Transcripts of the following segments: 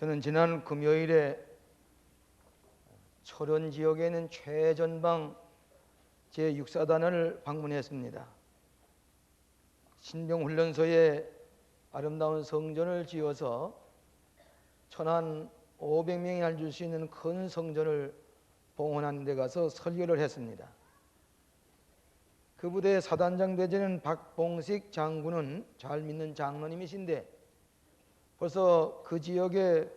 저는 지난 금요일에 철원 지역에 있는 최전방 제6사단을 방문했습니다. 신병훈련소에 아름다운 성전을 지어서 천 500명이 앉을 수 있는 큰 성전을 봉헌하는 데 가서 설교를 했습니다. 그 부대의 사단장 대제는 박봉식 장군은 잘 믿는 장로님이신데 벌써 그 지역에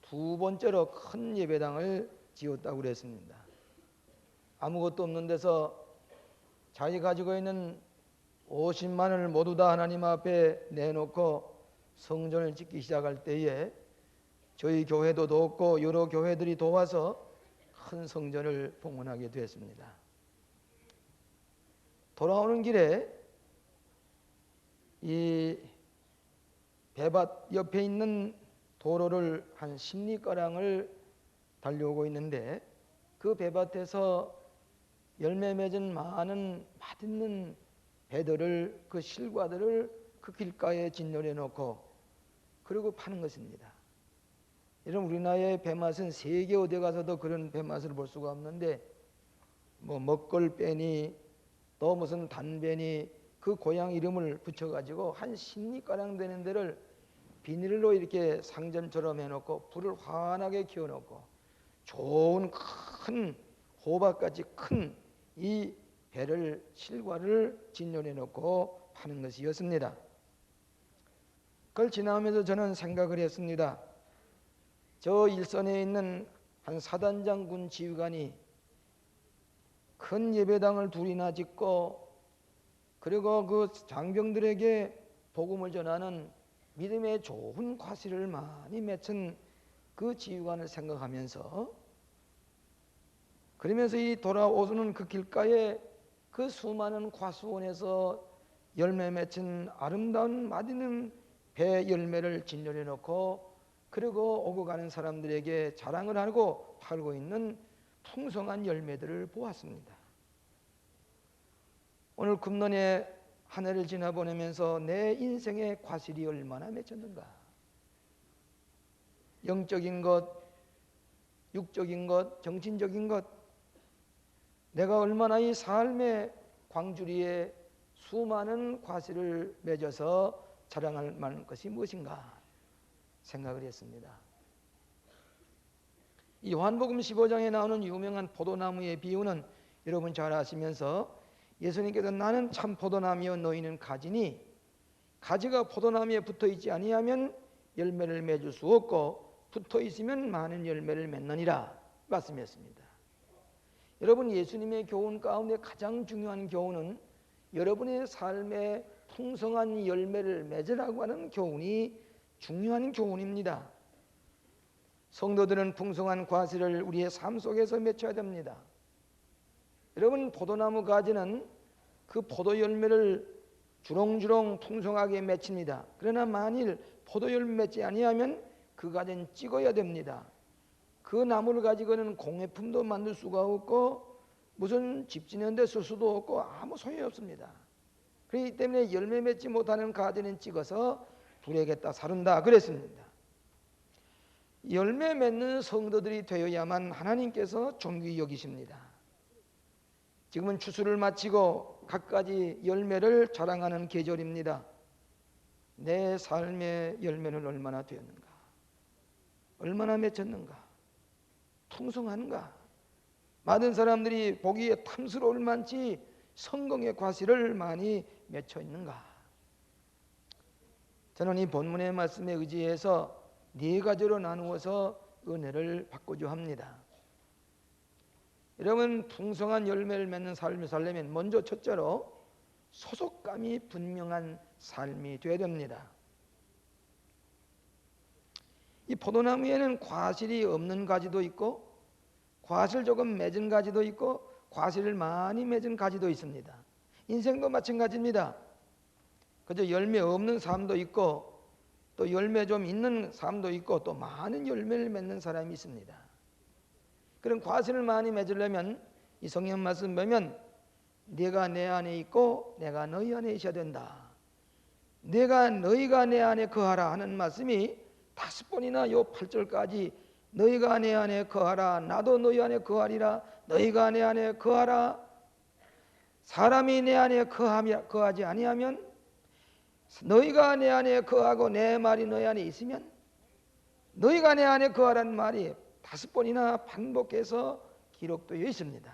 두 번째로 큰 예배당을 지었다고 그랬습니다. 아무것도 없는 데서 자기 가지고 있는 50만 원을 모두 다 하나님 앞에 내놓고 성전을 짓기 시작할 때에 저희 교회도 돕고 여러 교회들이 도와서 큰 성전을 봉헌하게 되었습니다. 돌아오는 길에 이 배밭 옆에 있는 도로를 한 10리가량을 달려오고 있는데 그 배밭에서 열매 맺은 많은 맛있는 배들을 그 실과들을 그 길가에 진열해 놓고 그리고 파는 것입니다. 여러분 우리나라의 배맛은 세계 어디 가서도 그런 배맛을 볼 수가 없는데 뭐 먹골배니 또 무슨 단배니 그 고향 이름을 붙여가지고 한 10리가량 되는 데를 비닐로 이렇게 상점처럼 해놓고 불을 환하게 키워놓고 좋은 큰 호박같이 큰 이 배를 실과를 진열해 놓고 파는 것이었습니다. 그걸 지나면서 저는 생각을 했습니다. 저 일선에 있는 한 사단장군 지휘관이 큰 예배당을 둘이나 짓고 그리고 그 장병들에게 복음을 전하는 믿음의 좋은 과실을 많이 맺은 그 지휘관을 생각하면서 그러면서 이 돌아오는 그 길가에 그 수많은 과수원에서 열매 맺힌 아름다운 맛있는 배 열매를 진열해 놓고 그리고 오고 가는 사람들에게 자랑을 하고 팔고 있는 풍성한 열매들을 보았습니다. 오늘 금년에 한 해를 지나보내면서 내 인생의 과실이 얼마나 맺혔는가. 영적인 것, 육적인 것, 정신적인 것, 내가 얼마나 이 삶의 광주리에 수많은 과실을 맺어서 자랑할 만한 것이 무엇인가 생각을 했습니다. 이 요한복음 15장에 나오는 유명한 포도나무의 비유는 여러분 잘 아시면서 예수님께서 나는 참 포도나무여 너희는 가지니 가지가 포도나무에 붙어있지 아니하면 열매를 맺을 수 없고 붙어있으면 많은 열매를 맺느니라 말씀했습니다. 여러분 예수님의 교훈 가운데 가장 중요한 교훈은 여러분의 삶에 풍성한 열매를 맺으라고 하는 교훈이 중요한 교훈입니다. 성도들은 풍성한 과실을 우리의 삶 속에서 맺혀야 됩니다. 여러분 포도나무 가지는 그 포도 열매를 주렁주렁 풍성하게 맺힙니다. 그러나 만일 포도 열매 맺지 아니하면 그 가지는 찍어야 됩니다. 그 나무를 가지고는 공예품도 만들 수가 없고 무슨 집 짓는 데 쓸 수도 없고 아무 소용이 없습니다. 그렇기 때문에 열매 맺지 못하는 가지는 찍어서 불에게다 사른다 그랬습니다. 열매 맺는 성도들이 되어야만 하나님께서 존귀히 여기십니다. 지금은 추수를 마치고 갖가지 열매를 자랑하는 계절입니다. 내 삶의 열매는 얼마나 되었는가, 얼마나 맺혔는가, 풍성한가. 많은 사람들이 보기에 탐스러울 만치 성공의 과실을 많이 맺혀 있는가. 저는 이 본문의 말씀에 의지해서 네 가지로 나누어서 은혜를 받고자 합니다. 여러분 풍성한 열매를 맺는 삶을 살려면 먼저 첫째로 소속감이 분명한 삶이 되어야 됩니다. 이 포도나무에는 과실이 없는 가지도 있고 과실 조금 맺은 가지도 있고 과실을 많이 맺은 가지도 있습니다. 인생도 마찬가지입니다. 그저 열매 없는 삶도 있고 또 열매 좀 있는 삶도 있고 또 많은 열매를 맺는 사람이 있습니다. 그런 과실을 많이 맺으려면 이 성경 말씀 보면 네가 내 안에 있고 내가 너희 안에 있어야 된다. 내가 너희가 내 안에 거하라 하는 말씀이 5번이나 요 8절까지 너희가 내 안에 거하라 나도 너희 안에 거하리라 너희가 내 안에 거하라. 사람이 내 안에 거하지 아니하면 너희가 내 안에 거하고 내 말이 너희 안에 있으면 너희가 내 안에 거하라는 말이 5번이나 반복해서 기록되어 있습니다.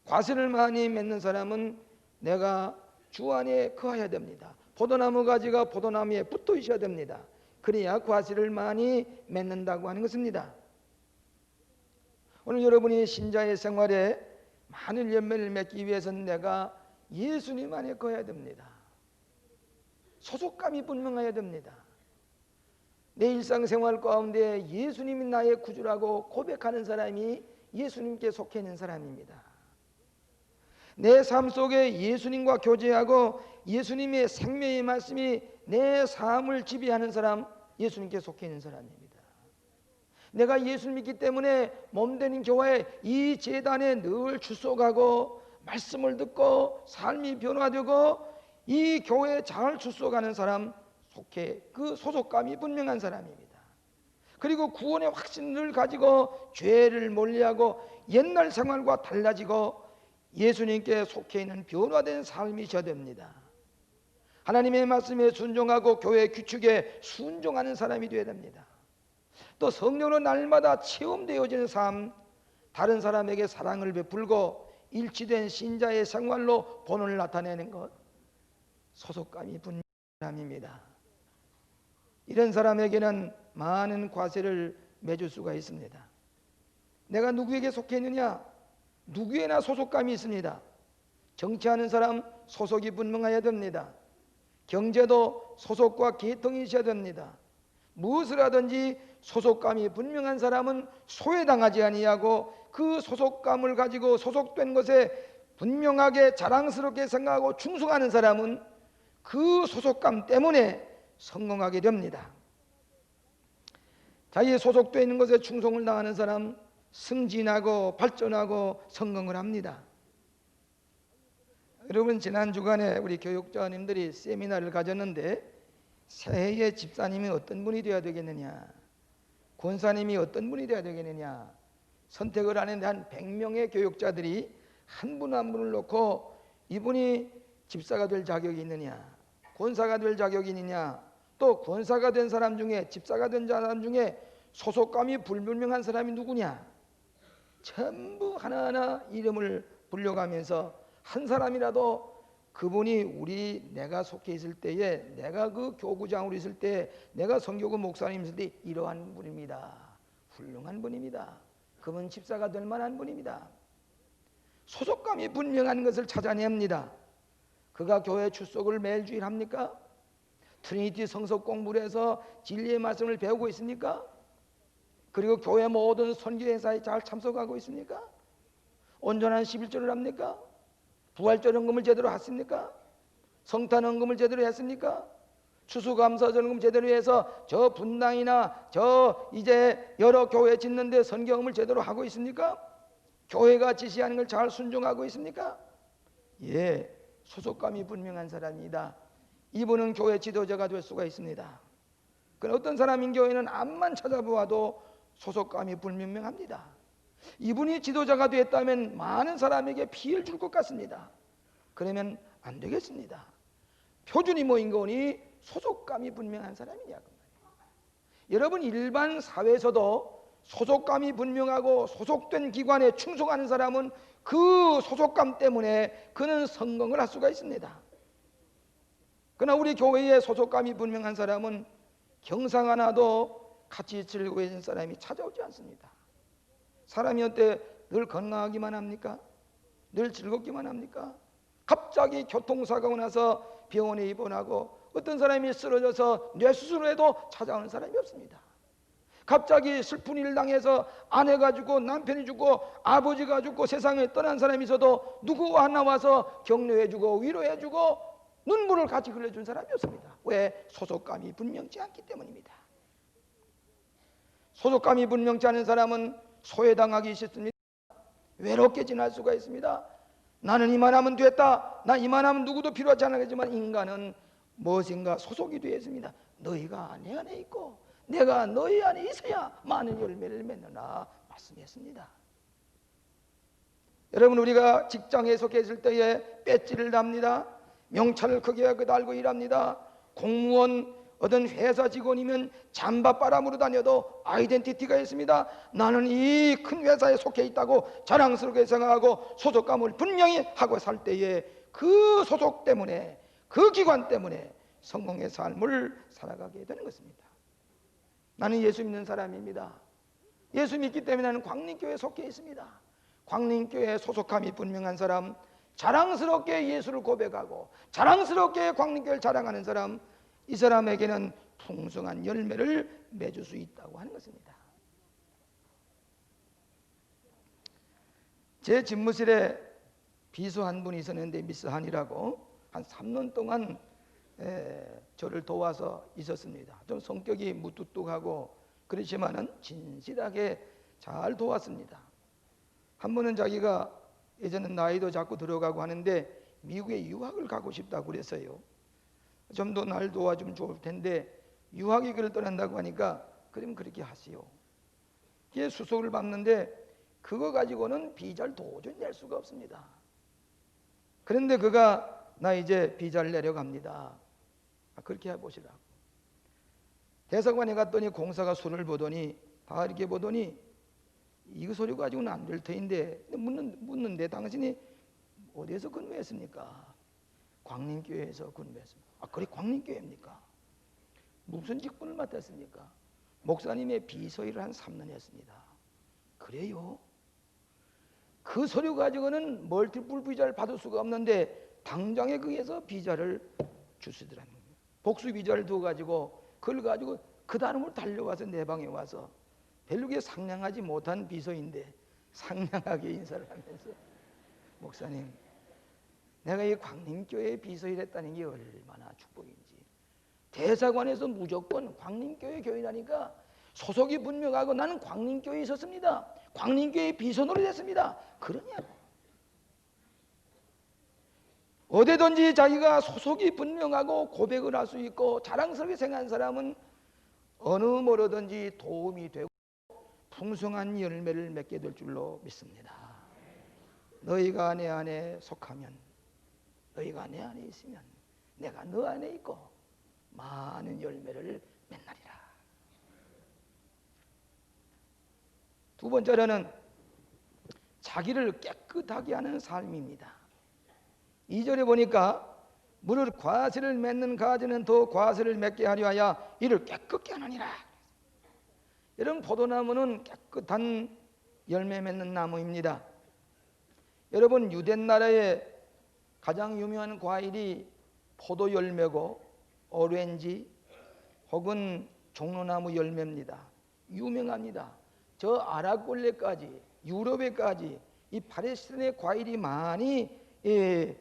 과실을 많이 맺는 사람은 내가 주 안에 거해야 됩니다. 포도나무 가지가 포도나무에 붙어 있어야 됩니다. 그래야 과실을 많이 맺는다고 하는 것입니다. 오늘 여러분이 신자의 생활에 많은 열매를 맺기 위해서는 내가 예수님 안에 거해야 됩니다. 소속감이 분명해야 됩니다. 내 일상생활 가운데 예수님이 나의 구주라고 고백하는 사람이 예수님께 속해 있는 사람입니다. 내 삶 속에 예수님과 교제하고 예수님의 생명의 말씀이 내 삶을 지배하는 사람, 예수님께 속해 있는 사람입니다. 내가 예수를 믿기 때문에 몸되는 교회 이 제단에 늘 출석하고 말씀을 듣고 삶이 변화되고 이 교회에 잘 출석하는 사람 속해 그 소속감이 분명한 사람입니다. 그리고 구원의 확신을 가지고 죄를 멀리하고 옛날 생활과 달라지고 예수님께 속해 있는 변화된 삶이셔야 됩니다. 하나님의 말씀에 순종하고 교회 규칙에 순종하는 사람이 되어야 됩니다. 또 성령으로 날마다 체험되어지는 삶, 다른 사람에게 사랑을 베풀고 일치된 신자의 생활로 본을 나타내는 것, 소속감이 분명한 사람입니다. 이런 사람에게는 많은 과세를 맺을 수가 있습니다. 내가 누구에게 속해 있느냐? 누구에나 소속감이 있습니다. 정치하는 사람 소속이 분명해야 됩니다. 경제도 소속과 계통이 있어야 됩니다. 무엇을 하든지 소속감이 분명한 사람은 소외당하지 아니하고 그 소속감을 가지고 소속된 것에 분명하게 자랑스럽게 생각하고 충성하는 사람은 그 소속감 때문에 성공하게 됩니다. 자기의 소속되어 있는 것에 충성을 다하는 사람 승진하고 발전하고 성공을 합니다. 여러분 지난 주간에 우리 교육자님들이 세미나를 가졌는데 새해의 집사님이 어떤 분이 되어야 되겠느냐, 권사님이 어떤 분이 되어야 되겠느냐 선택을 하는데 한 100명의 교육자들이 한 분 한 분을 놓고 이분이 집사가 될 자격이 있느냐, 권사가 될 자격이 있느냐, 또 권사가 된 사람 중에 집사가 된 사람 중에 소속감이 불분명한 사람이 누구냐, 전부 하나하나 이름을 불려가면서 한 사람이라도 그분이 내가 속해 있을 때에, 내가 그 교구장으로 있을 때, 내가 성교구 목사님 있을 때 이러한 분입니다, 훌륭한 분입니다, 그분 집사가 될 만한 분입니다. 소속감이 분명한 것을 찾아냅니다. 그가 교회 출석을 매일 주일 합니까? 트리니티 성서 공부를 해서 진리의 말씀을 배우고 있습니까? 그리고 교회 모든 선교 행사에 잘 참석하고 있습니까? 온전한 11조를 합니까? 부활절 헌금을 제대로 했습니까? 성탄 헌금을 제대로 했습니까? 추수감사 헌금 제대로 해서 저 분당이나 저 이제 여러 교회 짓는데 선교헌금을 제대로 하고 있습니까? 교회가 지시하는 걸 잘 순종하고 있습니까? 예, 소속감이 분명한 사람이다. 이분은 교회 지도자가 될 수가 있습니다. 그러나 어떤 사람인 교회는 앞만 찾아보아도 소속감이 불분명합니다. 이분이 지도자가 됐다면 많은 사람에게 피해를 줄 것 같습니다. 그러면 안 되겠습니다. 표준이 모인 거니 소속감이 분명한 사람이냐. 여러분 일반 사회에서도 소속감이 분명하고 소속된 기관에 충성하는 사람은 그 소속감 때문에 그는 성공을 할 수가 있습니다. 그러나 우리 교회에 소속감이 분명한 사람은 경상 하나도 같이 즐거워 있는 사람이 찾아오지 않습니다. 사람이 어때 늘 건강하기만 합니까? 늘 즐겁기만 합니까? 갑자기 교통사고가 나서 병원에 입원하고 어떤 사람이 쓰러져서 뇌수술을 해도 찾아오는 사람이 없습니다. 갑자기 슬픈 일 당해서 아내가 죽고 남편이 죽고 아버지가 죽고 세상에 떠난 사람이 있어도 누구 하나 와서 격려해주고 위로해주고 눈물을 같이 흘려준 사람이 없습니다. 왜? 소속감이 분명치 않기 때문입니다. 소속감이 분명치 않은 사람은 소외당하기 쉽습니다. 외롭게 지날 수가 있습니다. 나는 이만하면 됐다, 나 이만하면 누구도 필요하지 않겠지만 인간은 무엇인가 소속이 되어 있습니다. 너희가 내 안에 있고 내가 너희 안에 있어야 많은 열매를 맺느라 말씀했습니다. 여러분, 우리가 직장에 속해 있을 때에 배지를 답니다. 명찰을 크게 달고 일합니다. 공무원 어떤 회사 직원이면 잠바바람으로 다녀도 아이덴티티가 있습니다. 나는 이 큰 회사에 속해 있다고 자랑스럽게 생각하고 소속감을 분명히 하고 살 때에 그 소속 때문에, 그 기관 때문에 성공의 삶을 살아가게 되는 것입니다. 나는 예수 믿는 사람입니다. 예수 믿기 때문에 나는 광림교회에 속해 있습니다. 광림교회에 소속함이 분명한 사람, 자랑스럽게 예수를 고백하고 자랑스럽게 광림교회를 자랑하는 사람, 이 사람에게는 풍성한 열매를 맺을 수 있다고 하는 것입니다. 제 집무실에 비서 한 분이 있었는데, 미스 한이라고, 한 3년 동안 저를 도와서 있었습니다. 좀 성격이 무뚝뚝하고 그렇지만은 진실하게 잘 도왔습니다. 한 번은 자기가 예전에 나이도 자꾸 들어가고 하는데 미국에 유학을 가고 싶다고 그랬어요. 좀 더 날 도와주면 좋을 텐데 유학이 그를 떠난다고 하니까 그럼 그렇게 하시오. 이게 수속을 받는데 그거 가지고는 비자를 도저히 낼 수가 없습니다. 그런데 그가 나 이제 비자를 내려갑니다. 그렇게 해보시라고. 대사관에 갔더니 공사가 손을 보더니 다 이렇게 보더니 이거 소리 가지고는 안 될 터인데 묻는데 당신이 어디에서 근무했습니까? 광림교회에서 근무했습니다. 그래 광림교회입니까? 무슨 직분을 맡았습니까? 목사님의 비서일을 한 3년 했습니다. 그래요? 그 서류 가지고는 멀티플 비자를 받을 수가 없는데 당장에 거기에서 비자를 주시더라는 거예요. 복수 비자를 두어 가지고 그걸 가지고 그 다음으로 달려와서 내 방에 와서 별로게 상냥하지 못한 비서인데 상냥하게 인사를 하면서 목사님, 내가 이 광림교회 비서일 했다는 게 얼마나 축복인지. 대사관에서 무조건 광림교회 교인하니까 소속이 분명하고 나는 광림교회에 있었습니다. 광림교회 비서노릇 했습니다. 그러냐고. 어디든지 자기가 소속이 분명하고 고백을 할 수 있고 자랑스럽게 생각하는 사람은 어느 뭐로든지 도움이 되고 풍성한 열매를 맺게 될 줄로 믿습니다. 너희가 내 안에 속하면, 너희가 내 안에 있으면 내가 너 안에 있고 많은 열매를 맺나리라. 두 번째로는 자기를 깨끗하게 하는 삶입니다. 2절에 보니까 무릇 과실을 맺는 가지는 더 과실을 맺게 하려 하여 이를 깨끗게 하느니라. 여러분, 포도나무는 깨끗한 열매 맺는 나무입니다. 여러분, 유대 나라의 가장 유명한 과일이 포도 열매고 오렌지 혹은 종로나무 열매입니다. 유명합니다. 저 아랍권레까지 유럽에까지 이 팔레스타인의 과일이 많이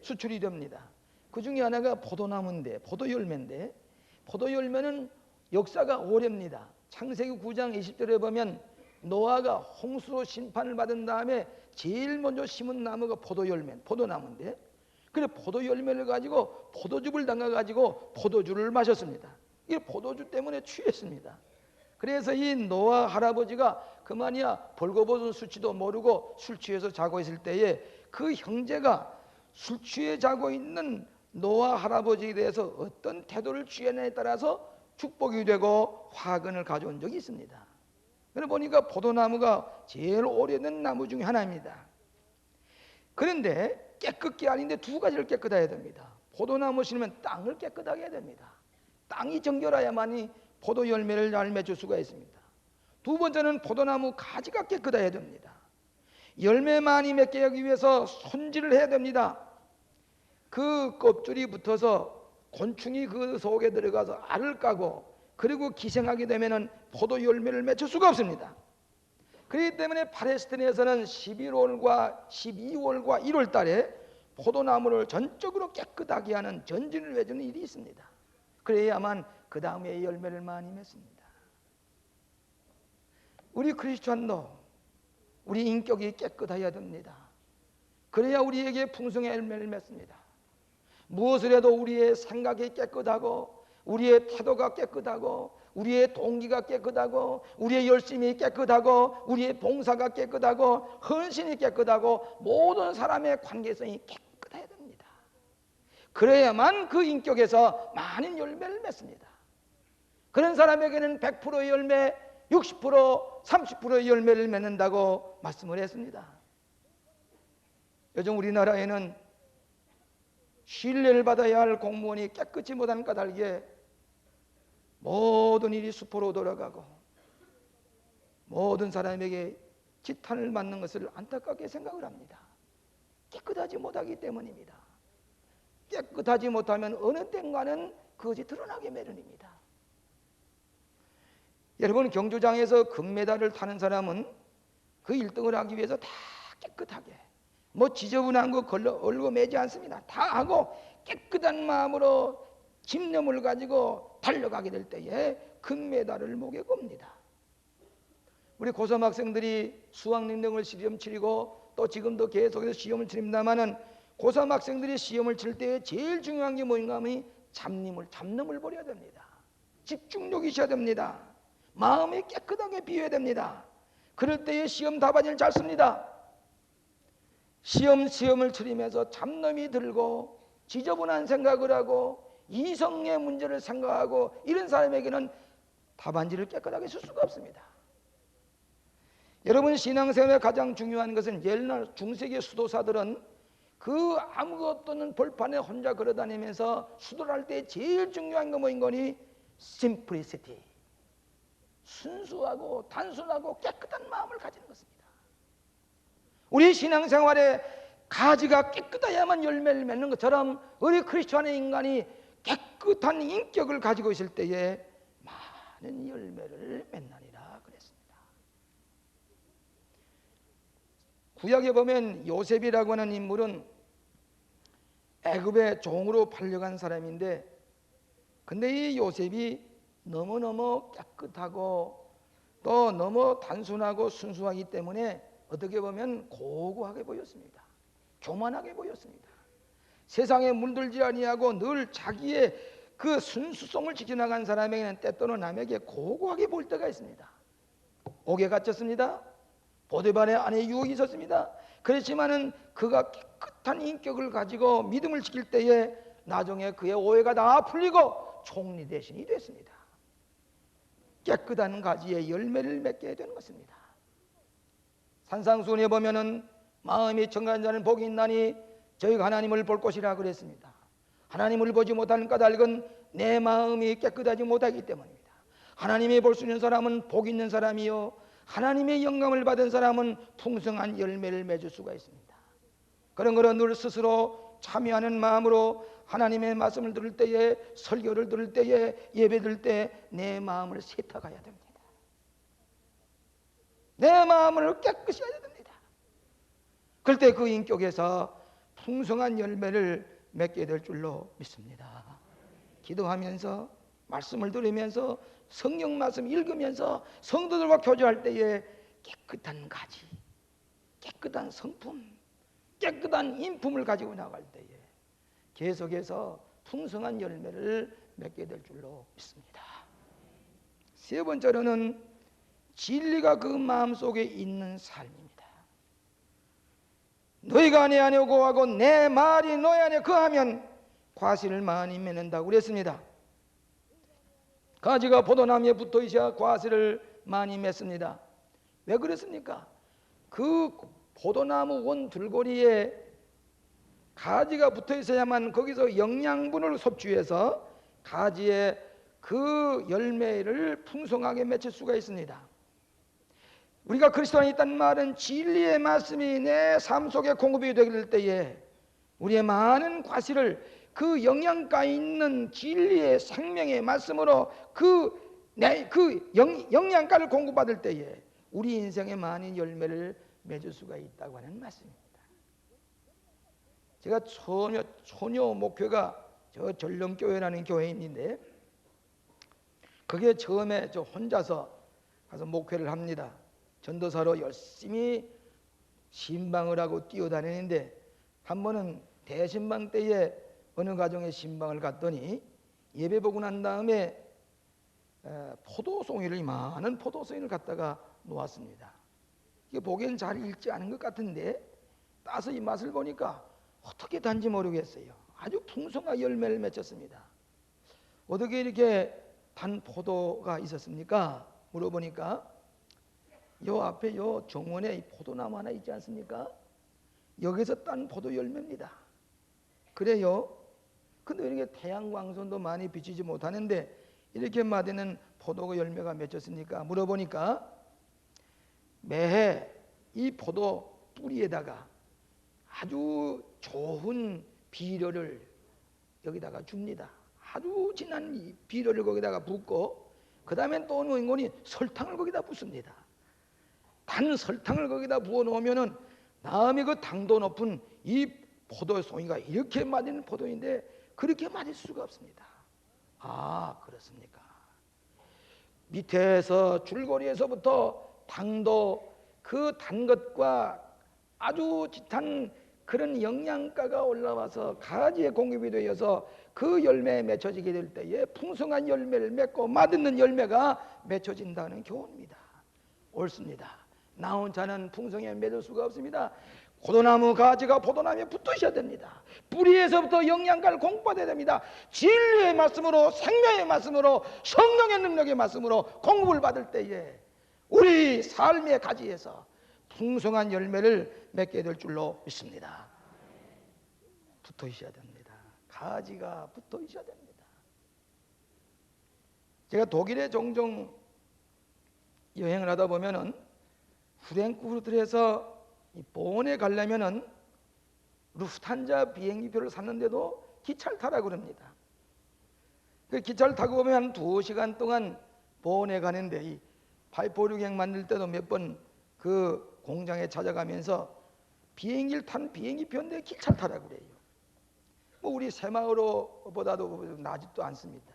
수출이 됩니다. 그 중에 하나가 포도나무인데, 포도 열매인데, 포도 열매는 역사가 오래입니다. 창세기 9장 20절에 보면 노아가 홍수로 심판을 받은 다음에 제일 먼저 심은 나무가 포도 열매, 포도나무인데, 그래 포도 열매를 가지고 포도즙을 담가 가지고 포도주를 마셨습니다. 이 포도주 때문에 취했습니다. 그래서 이 노아 할아버지가 그만이야 벌거벗은 수치도 모르고 술 취해서 자고 있을 때에 그 형제가 술 취해 자고 있는 노아 할아버지에 대해서 어떤 태도를 취했냐에 따라서 축복이 되고 화근을 가져온 적이 있습니다. 그래 보니까 포도나무가 제일 오래된 나무 중에 하나입니다. 그런데 깨끗게 아닌데 두 가지를 깨끗해야 됩니다. 포도나무 심으면 땅을 깨끗하게 해야 됩니다. 땅이 정결해야만이 포도 열매를 잘 맺을 수가 있습니다. 두 번째는 포도나무 가지가 깨끗해야 됩니다. 열매 많이 맺게 하기 위해서 손질을 해야 됩니다. 그 껍질이 붙어서 곤충이 그 속에 들어가서 알을 까고 그리고 기생하게 되면은 포도 열매를 맺을 수가 없습니다. 그렇기 때문에 팔레스타인에서는 11월과 12월과 1월 달에 포도나무를 전적으로 깨끗하게 하는 전진을 해주는 일이 있습니다. 그래야만 그 다음에 열매를 많이 맺습니다. 우리 크리스찬도 우리 인격이 깨끗해야 됩니다. 그래야 우리에게 풍성의 열매를 맺습니다. 무엇을 해도 우리의 생각이 깨끗하고 우리의 태도가 깨끗하고 우리의 동기가 깨끗하고 우리의 열심이 깨끗하고 우리의 봉사가 깨끗하고 헌신이 깨끗하고 모든 사람의 관계성이 깨끗해야 됩니다. 그래야만 그 인격에서 많은 열매를 맺습니다. 그런 사람에게는 100%의 열매, 60%, 30%의 열매를 맺는다고 말씀을 했습니다. 요즘 우리나라에는 신뢰를 받아야 할 공무원이 깨끗이 못한 까닭에 모든 일이 수포로 돌아가고 모든 사람에게 지탄을 받는 것을 안타깝게 생각을 합니다. 깨끗하지 못하기 때문입니다. 깨끗하지 못하면 어느 땐가는 그것이 드러나게 마련입니다. 여러분, 경주장에서 금메달을 타는 사람은 그 1등을 하기 위해서 다 깨끗하게 뭐 지저분한 거 얼고 매지 않습니다. 다 하고 깨끗한 마음으로 집념을 가지고 달려가게 될 때에 금메달을 목에 겁니다. 우리 고3 학생들이 수학능력을 시험 치르고 또 지금도 계속해서 시험을 치릅니다마는 고3 학생들이 시험을 칠 때 제일 중요한 게 뭔가 하면 잡념을 버려야 됩니다. 집중력이 있어야 됩니다. 마음이 깨끗하게 비워야 됩니다. 그럴 때에 시험 답안지를 잘 씁니다. 시험을 치르면서 잡념이 들고 지저분한 생각을 하고 이성의 문제를 생각하고 이런 사람에게는 답안지를 깨끗하게 쓸 수가 없습니다. 여러분, 신앙생활에 가장 중요한 것은 옛날 중세기 수도사들은 그 아무것도 없는 벌판에 혼자 걸어다니면서 수도를 할 때 제일 중요한 건 뭐인 거니? simplicity, 순수하고 단순하고 깨끗한 마음을 가지는 것입니다. 우리 신앙생활에 가지가 깨끗해야만 열매를 맺는 것처럼 우리 크리스천의 인간이 깨끗한 인격을 가지고 있을 때에 많은 열매를 맺나니라 그랬습니다. 구약에 보면 요셉이라고 하는 인물은 애굽의 종으로 팔려간 사람인데, 근데 이 요셉이 너무너무 깨끗하고 또 너무 단순하고 순수하기 때문에 어떻게 보면 고고하게 보였습니다. 교만하게 보였습니다. 세상에 물들지 아니하고 늘 자기의 그 순수성을 지켜나간 사람에게는 때때로 남에게 고고하게 보일 때가 있습니다. 옥에 갇혔습니다. 보디발의 아내의 유혹이 있었습니다. 그렇지만은 그가 깨끗한 인격을 가지고 믿음을 지킬 때에 나중에 그의 오해가 다 풀리고 총리 대신이 됐습니다. 깨끗한 가지에 열매를 맺게 되는 것입니다. 산상수훈에 보면은 마음이 정한 자는 복이 있나니 저희가 하나님을 볼 것이라 그랬습니다. 하나님을 보지 못하는 까닭은 내 마음이 깨끗하지 못하기 때문입니다. 하나님이 볼 수 있는 사람은 복 있는 사람이요, 하나님의 영감을 받은 사람은 풍성한 열매를 맺을 수가 있습니다. 그런 거를 늘 스스로 참여하는 마음으로 하나님의 말씀을 들을 때에, 설교를 들을 때에, 예배 드릴 때 내 마음을 세탁해야 됩니다. 내 마음을 깨끗이 해야 됩니다. 그럴 때 그 인격에서 풍성한 열매를 맺게 될 줄로 믿습니다. 기도하면서 말씀을 들으면서 성경 말씀 읽으면서 성도들과 교제할 때에 깨끗한 가지, 깨끗한 성품, 깨끗한 인품을 가지고 나갈 때에 계속해서 풍성한 열매를 맺게 될 줄로 믿습니다. 세 번째로는 진리가 그 마음속에 있는 삶입니다. 너희가 내 안에 거하고 내 말이 너희 안에 거하면 과실을 많이 맺는다고 그랬습니다. 가지가 포도나무에 붙어 있어야 과실을 많이 맺습니다. 왜 그랬습니까? 그 포도나무 원 줄거리에 가지가 붙어 있어야만 거기서 영양분을 섭취해서 가지의 그 열매를 풍성하게 맺을 수가 있습니다. 우리가 그리스도 안에 있다는 말은 진리의 말씀이 내 삶 속에 공급이 되게 될 때에 우리의 많은 과실을 그 영양가 있는 진리의 생명의 말씀으로 영양가를 공급받을 때에 우리 인생에 많은 열매를 맺을 수가 있다고 하는 말씀입니다. 제가 처녀 목회가 저 전령교회라는 교회에 있는데, 그게 처음에 저 혼자서 가서 목회를 합니다. 전도사로 열심히 신방을 하고 뛰어다니는데, 한 번은 대신방 때에 어느 가정에 신방을 갔더니 예배 보고 난 다음에 포도송이를, 많은 포도송이를 갖다가 놓았습니다. 이게 보기엔 잘 익지 않은 것 같은데 따서 이 맛을 보니까 어떻게 단지 모르겠어요. 아주 풍성한 열매를 맺었습니다. 어떻게 이렇게 단 포도가 있었습니까? 물어보니까 요 앞에 요 정원에 이 포도나무 하나 있지 않습니까? 여기서 딴 포도 열매입니다. 그래요. 근데 이렇게 태양광선도 많이 비치지 못하는데 이렇게 맛있는 포도 열매가 맺혔습니까? 물어보니까 매해 이 포도 뿌리에다가 아주 좋은 비료를 여기다가 줍니다. 아주 진한 이 비료를 거기다가 붓고 그 다음에 또 어느 인간이 설탕을 거기다 붓습니다. 단 설탕을 거기다 부어 놓으면은 다음에 그 당도 높은 이 포도송이가 이렇게 맛있는 포도인데 그렇게 맛있을 수가 없습니다. 아, 그렇습니까? 밑에서 줄거리에서부터 당도, 그 단 것과 아주 짙은 그런 영양가가 올라와서 가지에 공급이 되어서 그 열매에 맺혀지게 될 때에 풍성한 열매를 맺고 맛있는 열매가 맺혀진다는 교훈입니다. 옳습니다. 나 혼자는 풍성에 맺을 수가 없습니다. 포도나무 가지가 포도나무에 붙으셔야 됩니다. 뿌리에서부터 영양가를 공급받아야 됩니다. 진리의 말씀으로, 생명의 말씀으로, 성령의 능력의 말씀으로 공급을 받을 때에 우리 삶의 가지에서 풍성한 열매를 맺게 될 줄로 믿습니다. 붙어 있어야 됩니다. 가지가 붙어 있어야 됩니다. 제가 독일에 종종 여행을 하다 보면은 프랭크푸르트에서 본에 가려면은 루프탄자 비행기표를 샀는데도 기차를 타라고 그럽니다. 그 기차를 타고 보면 한 2시간 동안 본에 가는데 이 846행 만들 때도 몇 번 그 공장에 찾아가면서 비행기를 탄 비행기표인데 기차를 타라고 그래요. 뭐 우리 새마을호보다도 나지도 않습니다.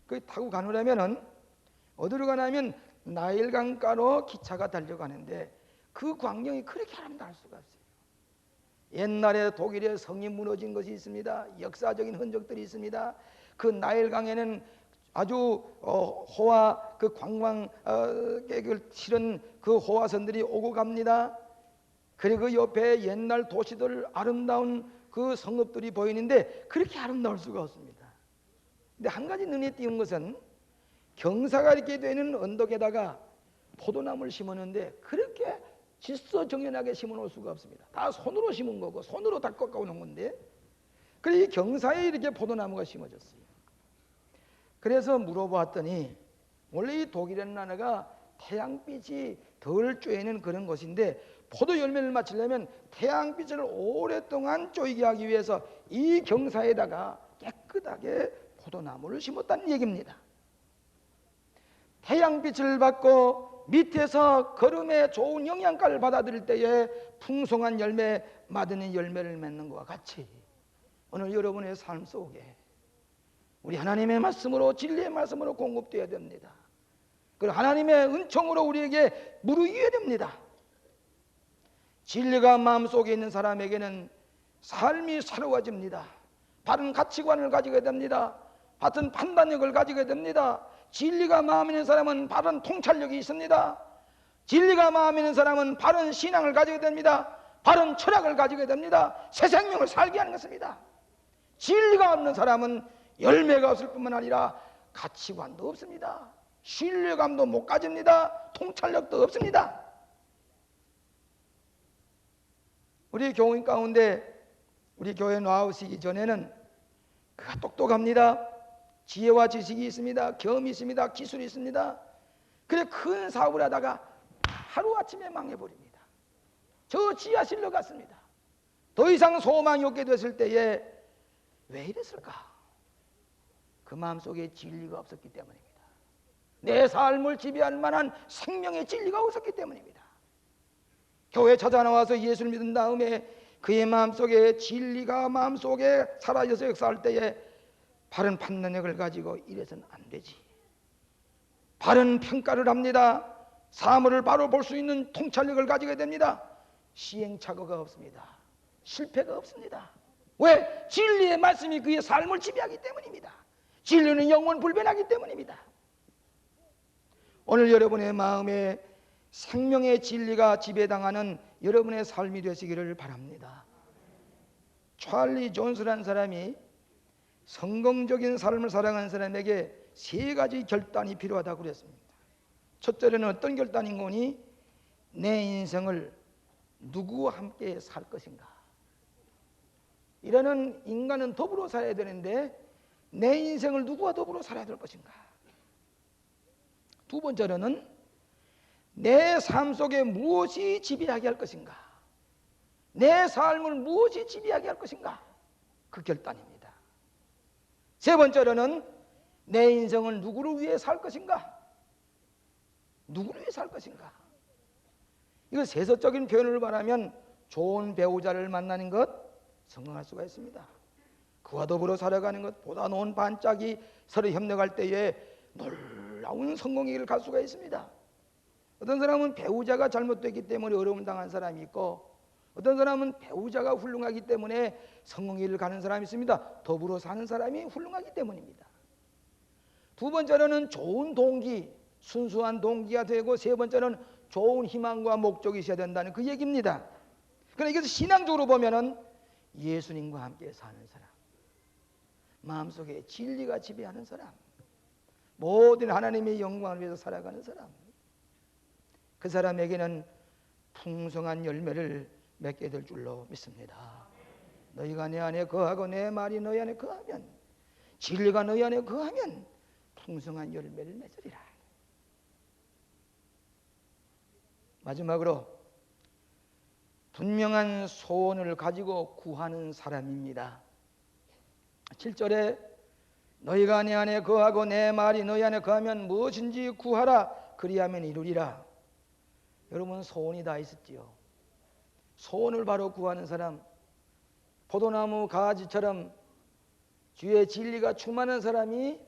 그 타고 가느라면은 어디로 가냐면 나일강가로 기차가 달려가는데 그 광경이 그렇게 아름다울 수가 없어요. 옛날에 독일의 성이 무너진 것이 있습니다. 역사적인 흔적들이 있습니다. 그 나일강에는 아주 호화 그 관광객을 실은 그 호화선들이 오고 갑니다. 그리고 그 옆에 옛날 도시들 아름다운 그 성읍들이 보이는데 그렇게 아름다울 수가 없습니다. 근데 한 가지 눈에 띄는 것은 경사가 이렇게 되는 언덕에다가 포도나무를 심었는데 그렇게 질서정연하게 심어놓을 수가 없습니다. 다 손으로 심은 거고 손으로 다 꺾어놓은 건데 그래서 이 경사에 이렇게 포도나무가 심어졌어요. 그래서 물어보았더니 원래 이 독일이라는 나라가 태양빛이 덜 쬐는 그런 곳인데 포도 열매를 맞추려면 태양빛을 오랫동안 쬐게 하기 위해서 이 경사에다가 깨끗하게 포도나무를 심었다는 얘기입니다. 태양빛을 받고 밑에서 걸음에 좋은 영양가를 받아들일 때에 풍성한 열매, 맛있는 열매를 맺는 것과 같이 오늘 여러분의 삶 속에 우리 하나님의 말씀으로, 진리의 말씀으로 공급되어야 됩니다. 그리고 하나님의 은총으로 우리에게 무르익어야 됩니다. 진리가 마음속에 있는 사람에게는 삶이 새로워집니다. 바른 가치관을 가지게 됩니다. 같은 판단력을 가지게 됩니다. 진리가 마음에 있는 사람은 바른 통찰력이 있습니다. 진리가 마음에 있는 사람은 바른 신앙을 가지게 됩니다. 바른 철학을 가지게 됩니다. 새 생명을 살게 하는 것입니다. 진리가 없는 사람은 열매가 없을 뿐만 아니라 가치관도 없습니다. 신뢰감도 못 가집니다. 통찰력도 없습니다. 우리 교인 가운데 우리 교회 나오시기 전에는 그가 똑똑합니다. 지혜와 지식이 있습니다. 경험이 있습니다. 기술이 있습니다. 그래 큰 사업을 하다가 하루아침에 망해버립니다. 저 지하실로 갔습니다. 더 이상 소망이 없게 됐을 때에 왜 이랬을까? 그 마음속에 진리가 없었기 때문입니다. 내 삶을 지배할 만한 생명의 진리가 없었기 때문입니다. 교회 찾아나와서 예수를 믿은 다음에 그의 마음속에 진리가 마음속에 사라져서 역사할 때에 바른 판단력을 가지고 이래서는 안 되지. 바른 평가를 합니다. 사물을 바로 볼 수 있는 통찰력을 가지게 됩니다. 시행착오가 없습니다. 실패가 없습니다. 왜? 진리의 말씀이 그의 삶을 지배하기 때문입니다. 진리는 영원 불변하기 때문입니다. 오늘 여러분의 마음에 생명의 진리가 지배당하는 여러분의 삶이 되시기를 바랍니다. 찰리 존스라는 사람이 성공적인 삶을 살아가는 사람에게 세 가지 결단이 필요하다고 그랬습니다. 첫째로는 어떤 결단인 거니? 내 인생을 누구와 함께 살 것인가? 이러는 인간은 더불어 살아야 되는데 내 인생을 누구와 더불어 살아야 될 것인가? 두 번째로는 내 삶 속에 무엇이 지배하게 할 것인가? 내 삶을 무엇이 지배하게 할 것인가? 그 결단입니다. 세 번째로는 내 인생을 누구를 위해 살 것인가? 누구를 위해 살 것인가? 이거 세속적인 표현을 말하면 좋은 배우자를 만나는 것 성공할 수가 있습니다. 그와 더불어 살아가는 것, 보다 놓은 반짝이 서로 협력할 때에 놀라운 성공의 갈 수가 있습니다. 어떤 사람은 배우자가 잘못됐기 때문에 어려움을 당한 사람이 있고, 어떤 사람은 배우자가 훌륭하기 때문에 성공의 길을 가는 사람이 있습니다. 더불어 사는 사람이 훌륭하기 때문입니다. 두 번째로는 좋은 동기, 순수한 동기가 되고, 세 번째는 좋은 희망과 목적이 있어야 된다는 그 얘기입니다. 그러나 이것을 신앙적으로 보면은 예수님과 함께 사는 사람, 마음속에 진리가 지배하는 사람, 모든 하나님의 영광을 위해서 살아가는 사람, 그 사람에게는 풍성한 열매를 맺게 될 줄로 믿습니다. 너희가 내 안에 거하고 내 말이 너희 안에 거하면, 진리가 너희 안에 거하면 풍성한 열매를 맺으리라. 마지막으로 분명한 소원을 가지고 구하는 사람입니다. 7절에 너희가 내 안에 거하고 내 말이 너희 안에 거하면 무엇인지 구하라 그리하면 이루리라. 여러분, 소원이 다 있었지요. 소원을 바로 구하는 사람, 포도나무 가지처럼 주의 진리가 충만한 사람이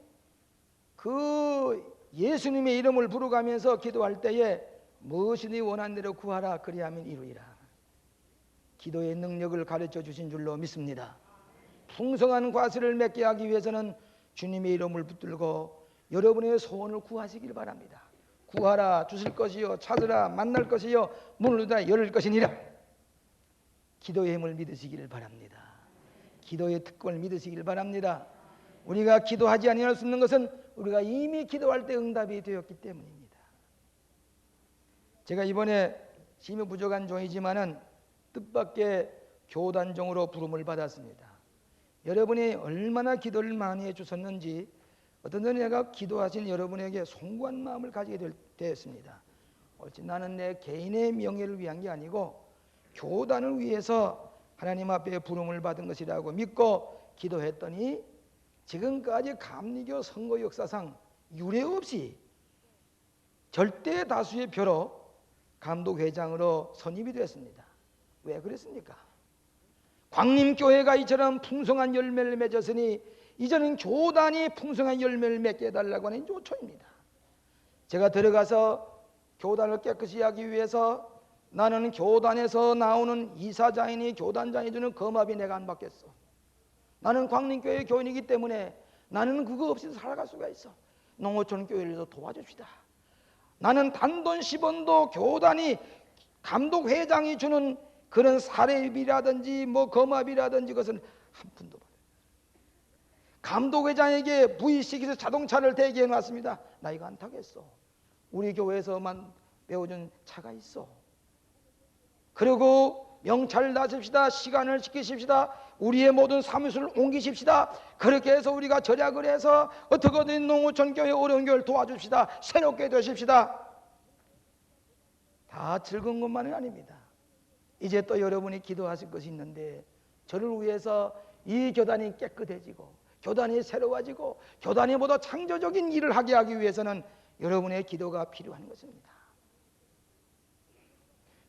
그 예수님의 이름을 부르가면서 기도할 때에 무엇이니 원하는 대로 구하라 그리하면 이루리라. 기도의 능력을 가르쳐 주신 줄로 믿습니다. 풍성한 과실을 맺게 하기 위해서는 주님의 이름을 붙들고 여러분의 소원을 구하시길 바랍니다. 구하라 주실 것이요, 찾으라 만날 것이요, 문을 닫아 열릴 것이니라. 기도의 힘을 믿으시길 바랍니다. 기도의 특권을 믿으시길 바랍니다. 우리가 기도하지 아니할 수 있는 것은 우리가 이미 기도할 때 응답이 되었기 때문입니다. 제가 이번에 힘이 부족한 종이지만은 뜻밖의 교단종으로 부름을 받았습니다. 여러분이 얼마나 기도를 많이 해주셨는지 어떤 은혜가 기도하신 여러분에게 송구한 마음을 가지게 되었습니다. 어찌 나는 내 개인의 명예를 위한 게 아니고 교단을 위해서 하나님 앞에 부름을 받은 것이라고 믿고 기도했더니 지금까지 감리교 선거 역사상 유례 없이 절대 다수의 표로 감독회장으로 선임이 되었습니다. 왜 그랬습니까? 광림교회가 이처럼 풍성한 열매를 맺었으니 이제는 교단이 풍성한 열매를 맺게 해달라고 하는 요청입니다. 제가 들어가서 교단을 깨끗이 하기 위해서 나는 교단에서 나오는 이사장이니 교단장이 주는 거마비 내가 안 받겠어. 나는 광림교회 교인이기 때문에 나는 그거 없이도 살아갈 수가 있어. 농어촌 교회를 도와줍시다. 나는 단돈 10원도 교단이 감독회장이 주는 그런 사례비라든지 뭐 거마비라든지 그것은 한 푼도 받아요. 감독회장에게 V식에서 자동차를 대기해 놨습니다. 나 이거 안 타겠어. 우리 교회에서만 배워준 차가 있어. 그리고 명찰을 나십시다. 시간을 지키십시다. 우리의 모든 사무실을 옮기십시다. 그렇게 해서 우리가 절약을 해서 어떻게든 농어촌 교회 어려운 교회를 도와줍시다. 새롭게 되십시다. 다 즐거운 것만은 아닙니다. 이제 또 여러분이 기도하실 것이 있는데 저를 위해서 이 교단이 깨끗해지고 교단이 새로워지고 교단이 보다 창조적인 일을 하게 하기 위해서는 여러분의 기도가 필요한 것입니다.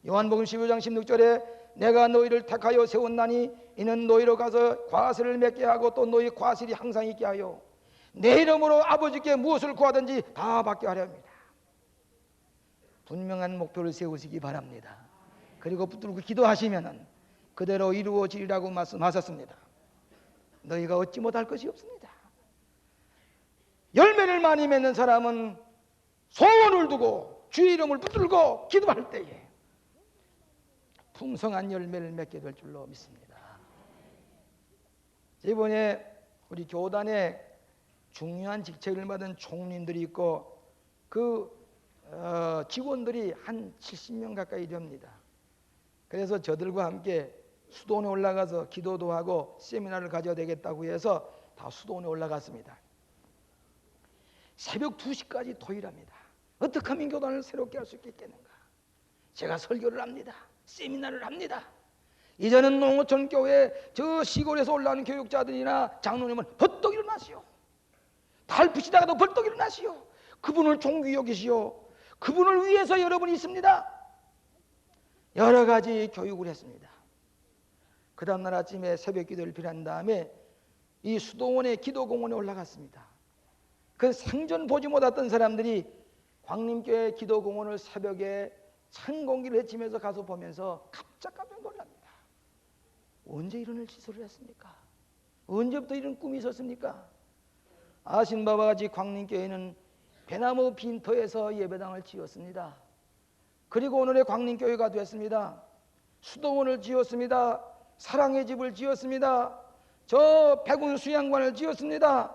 요한복음 15장 16절에 내가 너희를 택하여 세웠나니 이는 너희로 가서 과실을 맺게 하고 또 너희 과실이 항상 있게 하여 내 이름으로 아버지께 무엇을 구하든지 다 받게 하려 합니다. 분명한 목표를 세우시기 바랍니다. 그리고 붙들고 기도하시면은 그대로 이루어지리라고 말씀하셨습니다. 너희가 얻지 못할 것이 없습니다. 열매를 많이 맺는 사람은 소원을 두고 주의 이름을 붙들고 기도할 때에 풍성한 열매를 맺게 될 줄로 믿습니다. 이번에 우리 교단에 중요한 직책을 맡은 총님들이 있고 그 직원들이 한 70명 가까이 됩니다. 그래서 저들과 함께 수도원에 올라가서 기도도 하고 세미나를 가져야 되겠다고 해서 다 수도원에 올라갔습니다. 새벽 2시까지 토일합니다. 어떻게 하면 교단을 새롭게 할 수 있겠는가? 제가 설교를 합니다. 세미나를 합니다. 이제는 농어촌 교회 저 시골에서 올라오는 교육자들이나 장로님은 벌떡 일어나시오. 달빛이다가도 벌떡 일어나시오. 그분을 존귀히 여기시오. 그분을 위해서 여러분이 있습니다. 여러 가지 교육을 했습니다. 그 다음날 아침에 새벽 기도를 필요한 다음에 이 수도원의 기도공원에 올라갔습니다. 그 생전 보지 못했던 사람들이 광림교회 기도공원을 새벽에 찬 공기를 헤치면서 가서 보면서 깜짝 놀랍니다. 언제 이런 시설을 했습니까? 언제부터 이런 꿈이 있었습니까? 아신 바와 같이 광림교회는 배나무 빈터에서 예배당을 지었습니다. 그리고 오늘의 광림교회가 됐습니다. 수도원을 지었습니다. 사랑의 집을 지었습니다. 저 백운 수양관을 지었습니다.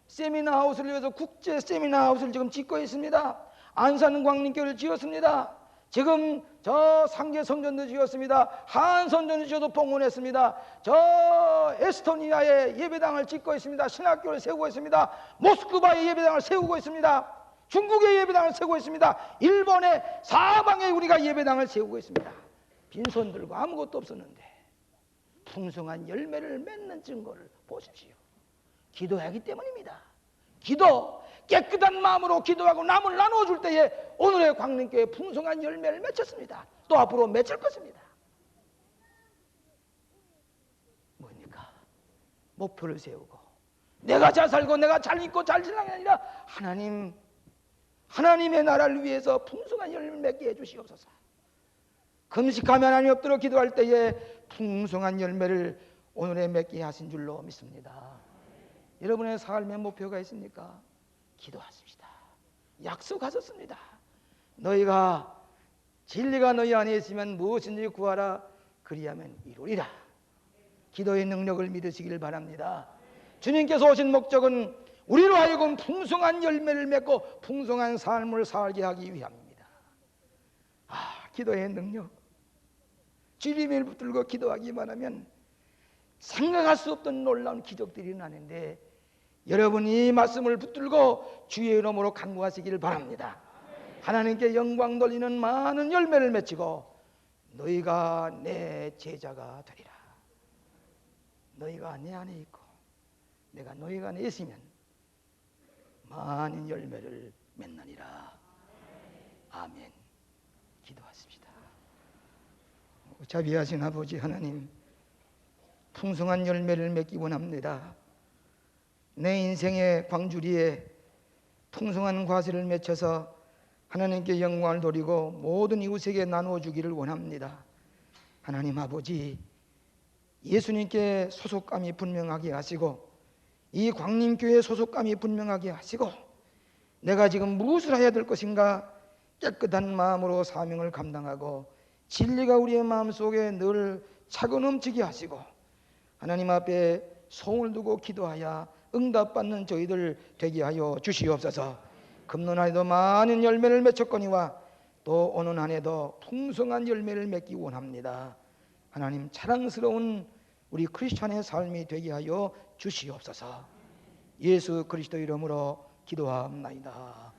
세미나하우스를 위해서 국제 세미나하우스를 지금 짓고 있습니다. 안산 광림교회를 지었습니다. 지금 저 상계 성전도 지었습니다. 하안 성전도 지어서 봉헌했습니다. 저 에스토니아에 예배당을 짓고 있습니다. 신학교를 세우고 있습니다. 모스크바에 예배당을 세우고 있습니다. 중국에 예배당을 세우고 있습니다. 일본의 사방에 우리가 예배당을 세우고 있습니다. 빈손 들고 아무것도 없었는데 풍성한 열매를 맺는 증거를 보십시오. 기도하기 때문입니다. 기도, 깨끗한 마음으로 기도하고 남을 나누어줄 때에 오늘의 광림교회 풍성한 열매를 맺혔습니다. 또 앞으로 맺을 것입니다. 뭡니까? 목표를 세우고 내가 잘 살고 내가 잘 있고 잘 신앙이 아니라 하나님의 나라를 위해서 풍성한 열매를 맺게 해주시옵소서. 금식하며 하나님 엎드려 기도할 때에 풍성한 열매를 오늘에 맺게 하신 줄로 믿습니다. 여러분의 삶의 목표가 있습니까? 기도하십시다. 약속하셨습니다. 너희가 진리가 너희 안에 있으면 무엇인지 구하라. 그리하면 이루리라. 기도의 능력을 믿으시길 바랍니다. 주님께서 오신 목적은 우리로 하여금 풍성한 열매를 맺고 풍성한 삶을 살게 하기 위함입니다. 기도의 능력. 주님을 붙들고 기도하기만 하면 생각할 수 없던 놀라운 기적들이 나는데 여러분이 이 말씀을 붙들고 주의 이름으로 간구하시기를 바랍니다. 하나님께 영광 돌리는 많은 열매를 맺히고 너희가 내 제자가 되리라. 너희가 내 안에 있고 내가 너희가 안에 있으면 많은 열매를 맺느니라. 아멘. 기도하십시다. 자비하신 아버지 하나님, 풍성한 열매를 맺기 원합니다. 내 인생의 광주리에 풍성한 과실을 맺혀서 하나님께 영광을 돌리고 모든 이웃에게 나누어 주기를 원합니다. 하나님 아버지, 예수님께 소속감이 분명하게 하시고 이 광림교회 소속감이 분명하게 하시고 내가 지금 무엇을 해야 될 것인가 깨끗한 마음으로 사명을 감당하고 진리가 우리의 마음속에 늘 차고 넘치게 하시고 하나님 앞에 소원을 두고 기도하여 응답받는 저희들 되게 하여 주시옵소서. 금년 안에도 많은 열매를 맺혔거니와 또 오는 한 해도 풍성한 열매를 맺기 원합니다. 하나님 자랑스러운 우리 크리스찬의 삶이 되게 하여 주시옵소서. 예수 그리스도 이름으로 기도합니다.